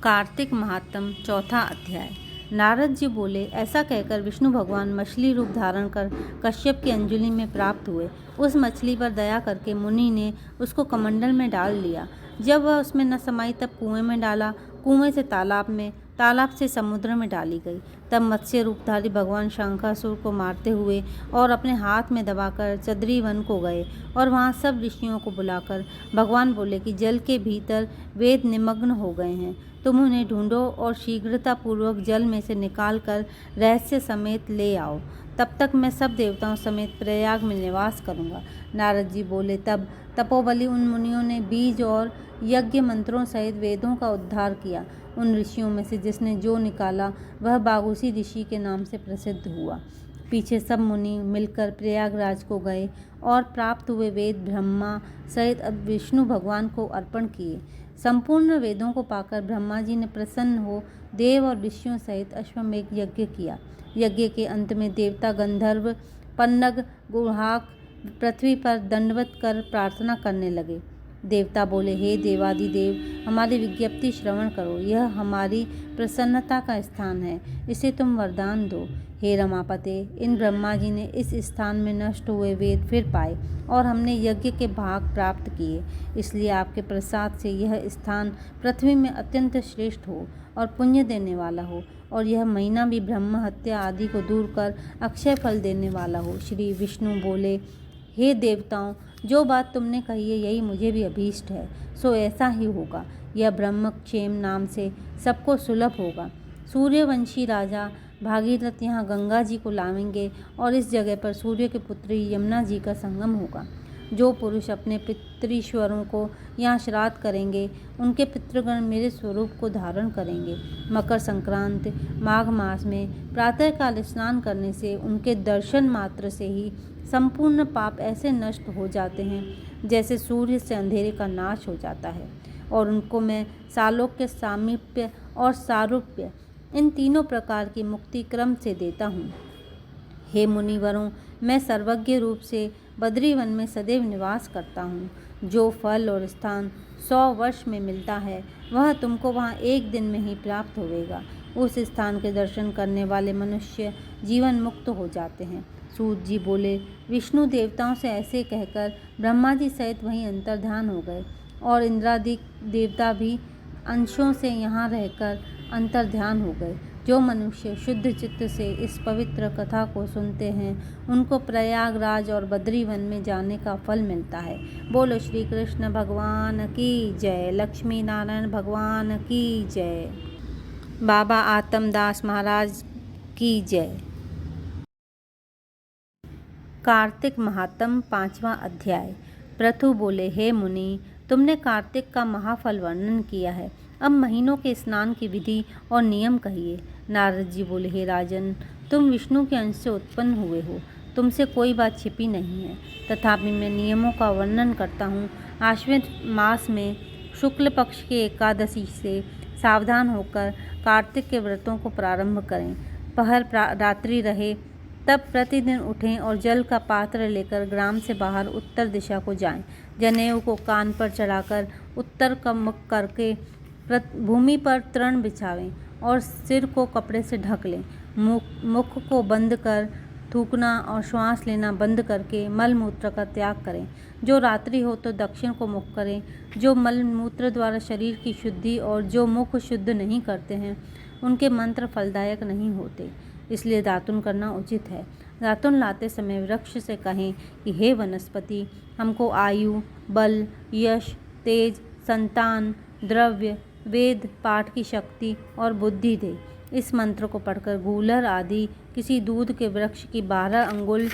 कार्तिक महात्म चौथा अध्याय। नारद जी बोले, ऐसा कहकर विष्णु भगवान मछली रूप धारण कर कश्यप की अंजलि में प्राप्त हुए। उस मछली पर दया करके मुनि ने उसको कमंडल में डाल लिया। जब वह उसमें न समाई तब कुएं में डाला, कुएं से तालाब में, तालाब से समुद्र में डाली गई। तब मत्स्य रूपधारी भगवान शंखासुर को मारते हुए और अपने हाथ में दबाकर चद्री वन को गए और वहाँ सब ऋषियों को बुलाकर भगवान बोले कि जल के भीतर वेद निमग्न हो गए हैं, तुम उन्हें ढूंढो और शीघ्रतापूर्वक जल में से निकाल कर रहस्य समेत ले आओ। तब तक मैं सब देवताओं समेत प्रयाग में निवास करूंगा। नारद जी बोले, तब तपोबली उन मुनियों ने बीज और यज्ञ मंत्रों सहित वेदों का उद्धार किया। उन ऋषियों में से जिसने जो निकाला वह बागुसी ऋषि के नाम से प्रसिद्ध हुआ। पीछे सब मुनि मिलकर प्रयागराज को गए और प्राप्त हुए वेद ब्रह्मा सहित विष्णु भगवान को अर्पण किए। संपूर्ण वेदों को पाकर ब्रह्मा जी ने प्रसन्न हो देव और ऋषियों सहित अश्वमेध यज्ञ किया। यज्ञ के अंत में देवता गंधर्व पन्नग गुहाक पृथ्वी पर दंडवत कर प्रार्थना करने लगे। देवता बोले, हे देवादिदेव, हमारी विज्ञप्ति श्रवण करो। यह हमारी प्रसन्नता का स्थान है, इसे तुम वरदान दो। हे रमापते, इन ब्रह्मा जी ने इस स्थान में नष्ट हुए वेद फिर पाए और हमने यज्ञ के भाग प्राप्त किए। इसलिए आपके प्रसाद से यह स्थान पृथ्वी में अत्यंत श्रेष्ठ हो और पुण्य देने वाला हो, और यह महीना भी ब्रह्म हत्या आदि को दूर कर अक्षय फल देने वाला हो। श्री विष्णु बोले, हे देवताओं, जो बात तुमने कही है यही मुझे भी अभीष्ट है, सो ऐसा ही होगा। यह ब्रह्मक्षेम नाम से सबको सुलभ होगा। सूर्यवंशी राजा भागीरथ यहाँ गंगा जी को लावेंगे और इस जगह पर सूर्य के पुत्री यमुना जी का संगम होगा। जो पुरुष अपने पितृश्वरों को यहाँ श्राद्ध करेंगे, उनके पितृगण मेरे स्वरूप को धारण करेंगे। मकर संक्रांति माघ मास में प्रातःकाल स्नान करने से उनके दर्शन मात्र से ही संपूर्ण पाप ऐसे नष्ट हो जाते हैं जैसे सूर्य से अंधेरे का नाश हो जाता है, और उनको मैं सालोक्य, सामीप्य और सारूप्य इन तीनों प्रकार की मुक्ति क्रम से देता हूँ। हे मुनिवरों, मैं सर्वज्ञ रूप से बद्रीवन में सदैव निवास करता हूँ। जो फल और स्थान 100 वर्ष में मिलता है वह तुमको वहाँ एक दिन में ही प्राप्त होगा। उस स्थान के दर्शन करने वाले मनुष्य जीवन मुक्त हो जाते हैं। सूत जी बोले, विष्णु देवताओं से ऐसे कहकर ब्रह्मा जी सहित वहीं अंतर्ध्यान हो गए और इंद्रादि देवता भी अंशों से यहाँ रहकर अंतर्ध्यान हो गए। जो मनुष्य शुद्ध चित्त से इस पवित्र कथा को सुनते हैं उनको प्रयागराज और बद्रीवन में जाने का फल मिलता है। बोलो श्री कृष्ण भगवान की जय। लक्ष्मी नारायण भगवान की जय। बाबा आत्मदास महाराज की जय। कार्तिक महात्म 5वां अध्याय। पृथु बोले, हे मुनि, तुमने कार्तिक का महाफल वर्णन किया है, अब महीनों के स्नान की विधि और नियम कहिए। नारद जी बोले, हे राजन, तुम विष्णु के अंश से उत्पन्न हुए हो, तुमसे कोई बात छिपी नहीं है। तथापि मैं नियमों का वर्णन करता हूँ। आश्विन मास में शुक्ल पक्ष की एकादशी से सावधान होकर कार्तिक के व्रतों को प्रारंभ करें। पहर रात्रि रहे तब प्रतिदिन उठें और जल का पात्र लेकर ग्राम से बाहर उत्तर दिशा को जाएं। जनेऊ को कान पर चढ़ाकर उत्तर का मुख करके भूमि पर तृण बिछावें और सिर को कपड़े से ढक लें। मुख को बंद कर थूकना और श्वास लेना बंद करके मल मूत्र का त्याग करें। जो रात्रि हो तो दक्षिण को मुख करें। जो मल मूत्र द्वारा शरीर की शुद्धि और जो मुख शुद्ध नहीं करते हैं उनके मंत्र फलदायक नहीं होते, इसलिए दातुन करना उचित है। दातुन लाते समय वृक्ष से कहें कि हे वनस्पति, हमको आयु, बल, यश, तेज, संतान, द्रव्य, वेद पाठ की शक्ति और बुद्धि दे। इस मंत्र को पढ़कर गूलर आदि किसी दूध के वृक्ष की 12 अंगुल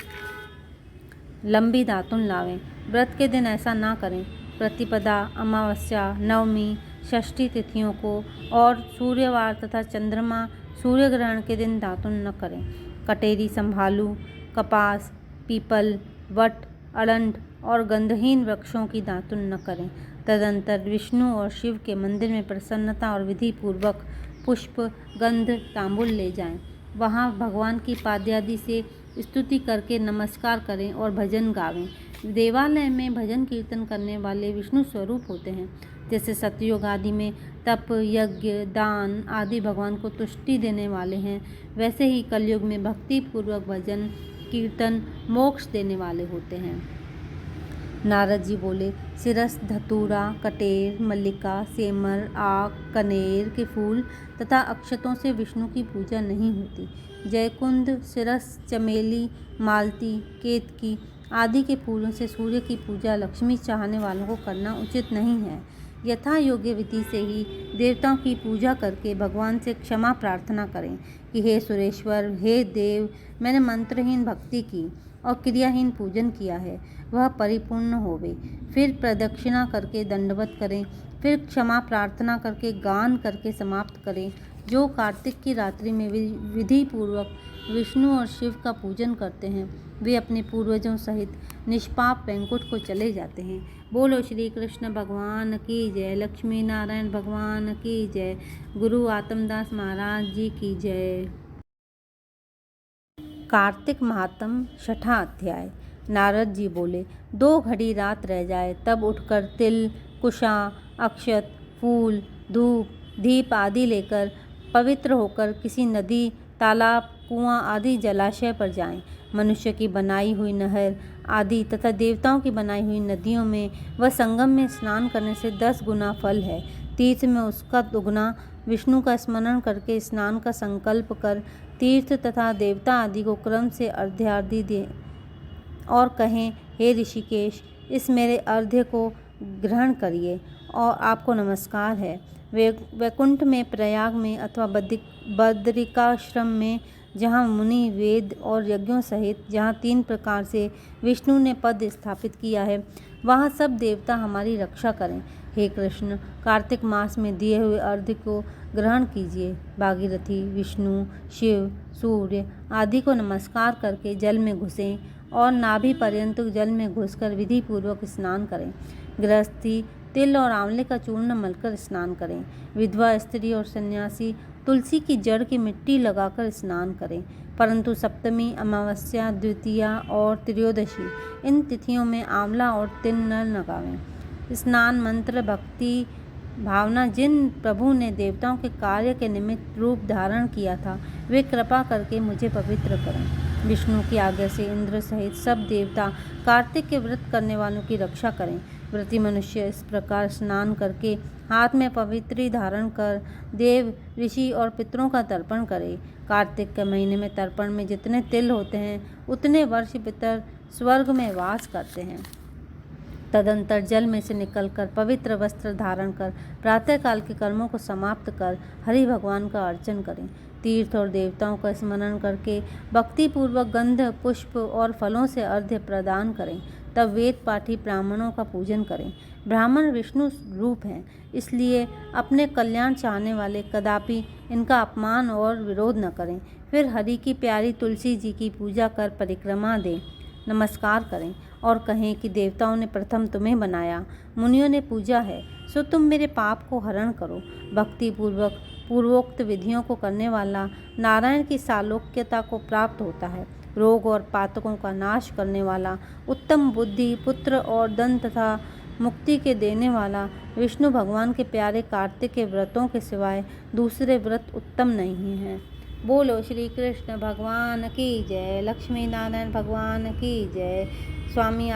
लंबी दातुन लावें। व्रत के दिन ऐसा ना करें। प्रतिपदा, अमावस्या, नवमी, षष्ठी तिथियों को और सूर्यवार तथा चंद्रमा सूर्य ग्रहण के दिन दातुन न करें। कटेरी, संभालू, कपास, पीपल, वट, अड़ंड और गंधहीन वृक्षों की दातुन न करें। तदंतर विष्णु और शिव के मंदिर में प्रसन्नता और विधि पूर्वक पुष्प, गंध, तांबुल ले जाएं। वहाँ भगवान की पाद्यादि से स्तुति करके नमस्कार करें और भजन गावें। देवालय में भजन कीर्तन करने वाले विष्णु स्वरूप होते हैं। जैसे सतयुग आदि में तप, यज्ञ, दान आदि भगवान को तुष्टि देने वाले हैं, वैसे ही कलयुग में भक्ति पूर्वक भजन कीर्तन मोक्ष देने वाले होते हैं। नारद जी बोले, सिरस, धतूरा, कटेर, मल्लिका, सेमर, आक, कनेर के फूल तथा अक्षतों से विष्णु की पूजा नहीं होती। जयकुंद, सिरस, चमेली, मालती, केतकी आदि के फूलों से सूर्य की पूजा लक्ष्मी चाहने वालों को करना उचित नहीं है। यथा योग्य विधि से ही देवताओं की पूजा करके भगवान से क्षमा प्रार्थना करें कि हे सुरेश्वर, हे देव, मैंने मंत्रहीन भक्ति की और क्रियाहीन पूजन किया है, वह परिपूर्ण होवे। फिर प्रदक्षिणा करके दंडवत करें, फिर क्षमा प्रार्थना करके गान करके समाप्त करें। जो कार्तिक की रात्रि में विधि पूर्वक विष्णु और शिव का पूजन करते हैं, वे अपने पूर्वजों सहित निष्पाप वैकुंठ को चले जाते हैं। बोलो श्री कृष्ण भगवान की जय, लक्ष्मी नारायण भगवान की जय, गुरु आत्मदास महाराज जी की जय। कार्तिक महात्म, छठा अध्याय। नारद जी बोले, 2 घड़ी रात रह जाए तब उठकर तिल, कुशा, अक्षत, फूल, धूप, दीप आदि लेकर पवित्र होकर किसी नदी, तालाब, कुआं आदि जलाशय पर जाएं। मनुष्य की बनाई हुई नहर आदि तथा देवताओं की बनाई हुई नदियों में व संगम में स्नान करने से 10 गुना फल है। तीर्थ में उसका दुगना। विष्णु का स्मरण करके स्नान का संकल्प कर तीर्थ तथा देवता आदि को क्रम से अर्घ्यादि दें और कहें, हे ऋषिकेश, इस मेरे अर्घ्य को ग्रहण करिए और आपको नमस्कार है। वैकुंठ में, प्रयाग में अथवा बद्रिकाश्रम में, जहाँ मुनि वेद और यज्ञों सहित जहाँ 3 प्रकार से विष्णु ने पद स्थापित किया है, वहाँ सब देवता हमारी रक्षा करें। हे कृष्ण, कार्तिक मास में दिए हुए अर्घ्य को ग्रहण कीजिए। भागीरथी, विष्णु, शिव, सूर्य आदि को नमस्कार करके जल में घुसें और नाभि पर्यंत जल में घुसकर विधि पूर्वक स्नान करें। गृहस्थी तिल और आंवले का चूर्ण मलकर स्नान करें। विधवा स्त्री और सन्यासी तुलसी की जड़ की मिट्टी लगाकर स्नान करें। परंतु सप्तमी, अमावस्या, द्वितीया और त्रयोदशी इन तिथियों में आंवला और तिल न लगावें। स्नान मंत्र भक्ति भावना जिन प्रभु ने देवताओं के कार्य के निमित्त रूप धारण किया था, वे कृपा करके मुझे पवित्र करें। विष्णु की आज्ञा से इंद्र सहित सब देवता कार्तिक के व्रत करने वालों की रक्षा करें। व्रती मनुष्य इस प्रकार स्नान करके हाथ में पवित्री धारण कर देव, ऋषि और पितरों का तर्पण करे। कार्तिक के महीने में तर्पण में जितने तिल होते हैं, उतने वर्ष पितर स्वर्ग में वास करते हैं। तदंतर जल में से निकलकर पवित्र वस्त्र धारण कर प्रातःकाल के कर्मों को समाप्त कर हरि भगवान का अर्चन करें। तीर्थ और देवताओं का स्मरण करके भक्तिपूर्वक गंध, पुष्प और फलों से अर्घ्य प्रदान करें। तब वेद पाठी ब्राह्मणों का पूजन करें। ब्राह्मण विष्णु रूप हैं, इसलिए अपने कल्याण चाहने वाले कदापि इनका अपमान और विरोध न करें। फिर हरि की प्यारी तुलसी जी की पूजा कर परिक्रमा दें, नमस्कार करें और कहें कि देवताओं ने प्रथम तुम्हें बनाया, मुनियों ने पूजा है, सो तुम मेरे पाप को हरण करो। भक्ति पूर्वक पूर्वोक्त विधियों को करने वाला नारायण की सालोक्यता को प्राप्त होता है। रोग और पातकों का नाश करने वाला, उत्तम बुद्धि, पुत्र और धन तथा मुक्ति के देने वाला विष्णु भगवान के प्यारे कार्तिक के व्रतों के सिवाय दूसरे व्रत उत्तम नहीं हैं। बोलो श्री कृष्ण भगवान की जय, लक्ष्मी नारायण भगवान की जय। स्वामी